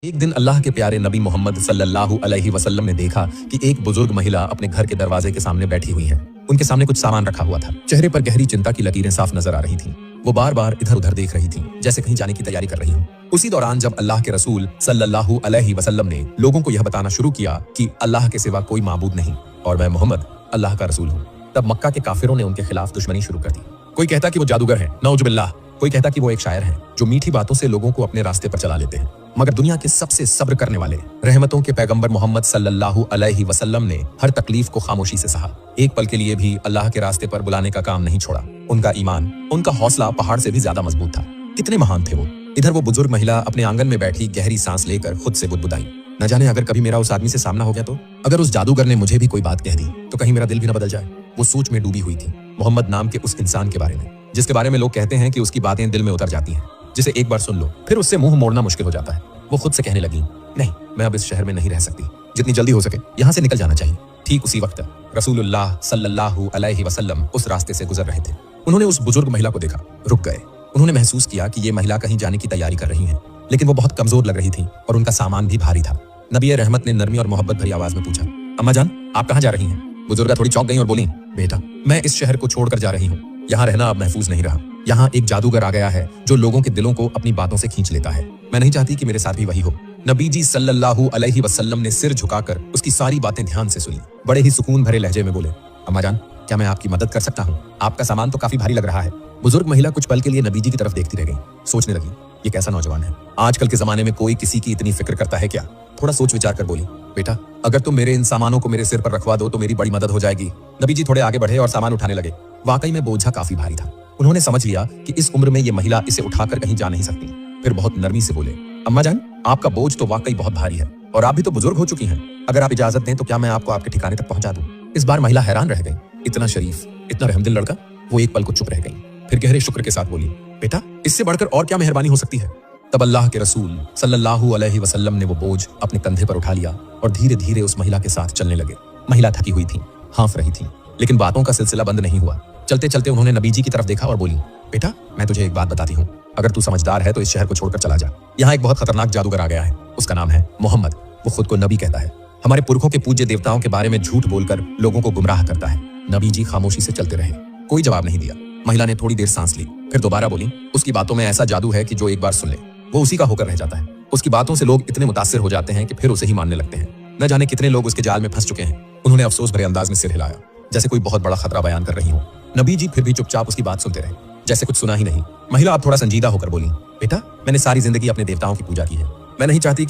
एक दिन अल्लाह के प्यारे नबी मोहम्मद सल्लल्लाहु अलैहि वसल्लम ने देखा कि एक बुजुर्ग महिला अपने घर के दरवाजे के सामने बैठी हुई है। उनके सामने कुछ सामान रखा हुआ था। चेहरे पर गहरी चिंता की लकीरें साफ नजर आ रही थीं। वो बार बार इधर उधर देख रही थीं, जैसे कहीं जाने की तैयारी कर रही हूँ। उसी दौरान जब अल्लाह के रसूल सल्लल्लाहु अलैहि वसल्लम ने लोगों को यह बताना शुरू किया कि अल्लाह के सिवा कोई माबूद नहीं और मैं मोहम्मद अल्लाह का रसूल हूँ, तब मक्का के काफिरों ने उनके खिलाफ दुश्मनी शुरू कर दी। कोई कहता कि वो जादूगर है, नऊजुबिल्लाह। कोई कहता कि वो एक शायर है जो मीठी बातों से लोगों को अपने रास्ते पर चला लेते हैं। मगर दुनिया के सबसे सब्र करने वाले रहमतों के पैगंबर मोहम्मद सल्लल्लाहु अलैहि वसल्लम ने हर तकलीफ को खामोशी से सहा। एक पल के लिए भी अल्लाह के रास्ते पर बुलाने का काम नहीं छोड़ा। उनका ईमान, उनका हौसला पहाड़ से भी ज्यादा मजबूत था। कितने महान थे वो। इधर वो बुजुर्ग महिला अपने आंगन में बैठी गहरी सांस लेकर खुद से बुदबुदाई, न जाने अगर कभी मेरा उस आदमी से सामना हो गया तो, अगर उस जादूगर ने मुझे भी कोई बात कह दी तो कहीं मेरा दिल भी न बदल जाए। वो सोच में डूबी हुई थी, मोहम्मद नाम के उस इंसान के बारे में जिसके बारे में लोग कहते हैं कि उसकी बातें दिल में उतर जाती हैं, जिसे एक बार सुन लो फिर उससे मुंह मोड़ना मुश्किल हो जाता है। वो खुद से कहने लगी, नहीं, मैं अब इस शहर में नहीं रह सकती, जितनी जल्दी हो सके यहाँ से निकल जाना चाहिए। ठीक उसी वक्त रसूलुल्लाह सल्लल्लाहु अलैहि वसल्लम उस रास्ते से गुजर रहे थे। उन्होंने उस बुजुर्ग महिला को देखा, रुक गए। उन्होंने महसूस किया कि ये महिला कहीं जाने की तैयारी कर रही है, लेकिन वो बहुत कमजोर लग रही थी और उनका सामान भी भारी था। नबी रहमत ने नरमी और मोहब्बत भरी आवाज में पूछा, अम्मा जान, आप कहाँ जा रही हैं? बुजुर्गा थोड़ी चौंक गई और बोली, बेटा, मैं इस शहर को छोड़कर जा रही हूँ। यहाँ रहना अब महफूज नहीं रहा। यहाँ एक जादूगर आ गया है जो लोगों के दिलों को अपनी बातों से खींच लेता है। मैं नहीं चाहती कि मेरे साथ भी वही हो। नबी जी सल्लल्लाहु अलैहि वसल्लम ने सिर झुकाकर उसकी सारी बातें ध्यान से सुनी। बड़े ही सुकून भरे लहजे में बोले, अम्मा जान, क्या मैं आपकी मदद कर सकता हूँ? आपका सामान तो काफी भारी लग रहा है। बुजुर्ग महिला कुछ पल के लिए नबी जी की तरफ देखती रह गई। सोचने लगी, ये कैसा नौजवान है। आजकल के जमाने में कोई किसी की इतनी फिक्र करता है क्या? थोड़ा सोच विचार कर बोली, बेटा, अगर तुम मेरे इन सामानों को मेरे सिर पर रखवा दो तो मेरी बड़ी मदद हो जाएगी। नबी जी थोड़े आगे बढ़े और सामान उठाने लगे। वाकई में बोझा काफी भारी था। उन्होंने समझ लिया कि इस उम्र में ये महिला इसे उठाकर कहीं जा नहीं सकती। फिर बहुत नरमी से बोले, अम्मा जान, आपका बोझ तो वाकई बहुत भारी है और आप भी तो बुजुर्ग हो चुकी हैं। अगर आप इजाजत दें तो क्या मैं आपको आपके ठिकाने तक पहुंचा दूं? इस बार महिला हैरान रह गई। इतना शरीफ, इतना रहमदिल लड़का। वो एक पल को चुप रह गई, फिर गहरे शुक्र के साथ बोली, बेटा, इससे बढ़कर और क्या मेहरबानी हो सकती है? तब अल्लाह के रसूल सल्लल्लाहु अलैहि वसल्लम ने वो बोझ अपने कंधे पर उठा लिया और धीरे धीरे उस महिला के साथ चलने लगे। महिला थकी हुई थी, हाँफ रही थी, लेकिन बातों का सिलसिला बंद नहीं हुआ। चलते चलते उन्होंने नबी जी की तरफ देखा और बोली, बेटा, मैं तुझे एक बात बताती हूँ। अगर तू समझदार है तो इस शहर को छोड़कर चला जा। यहाँ एक बहुत खतरनाक जादूगर आ गया है। उसका नाम है मोहम्मद। वो खुद को नबी कहता है। हमारे पुरखों के पूज्य देवताओं के बारे में झूठ बोलकर लोगों को गुमराह करता है। नबी जी खामोशी से चलते रहे, कोई जवाब नहीं दिया। महिला ने थोड़ी देर सांस ली, फिर दोबारा बोली, उसकी बातों में ऐसा जादू है कि जो एक बार सुन ले वो उसी का होकर रह जाता है। उसकी बातों से लोग इतने मुतासिर हो जाते हैं कि फिर उसे ही मानने लगते हैं। न जाने कितने लोग उसके जाल में फंस चुके हैं। उन्होंने अफसोस भरे अंदाज में सिर हिलाया, जैसे कोई बहुत बड़ा खतरा बयान कर रही हो। नबी जी फिर भी चुपचाप उसकी बात सुनते रहे, जैसे कुछ सुना ही नहीं। महिला अब थोड़ा संजीदा होकर बोली, बेटा, मैंने सारी जिंदगी अपने देवताओं की पूजा की है। मैं नहीं चाहती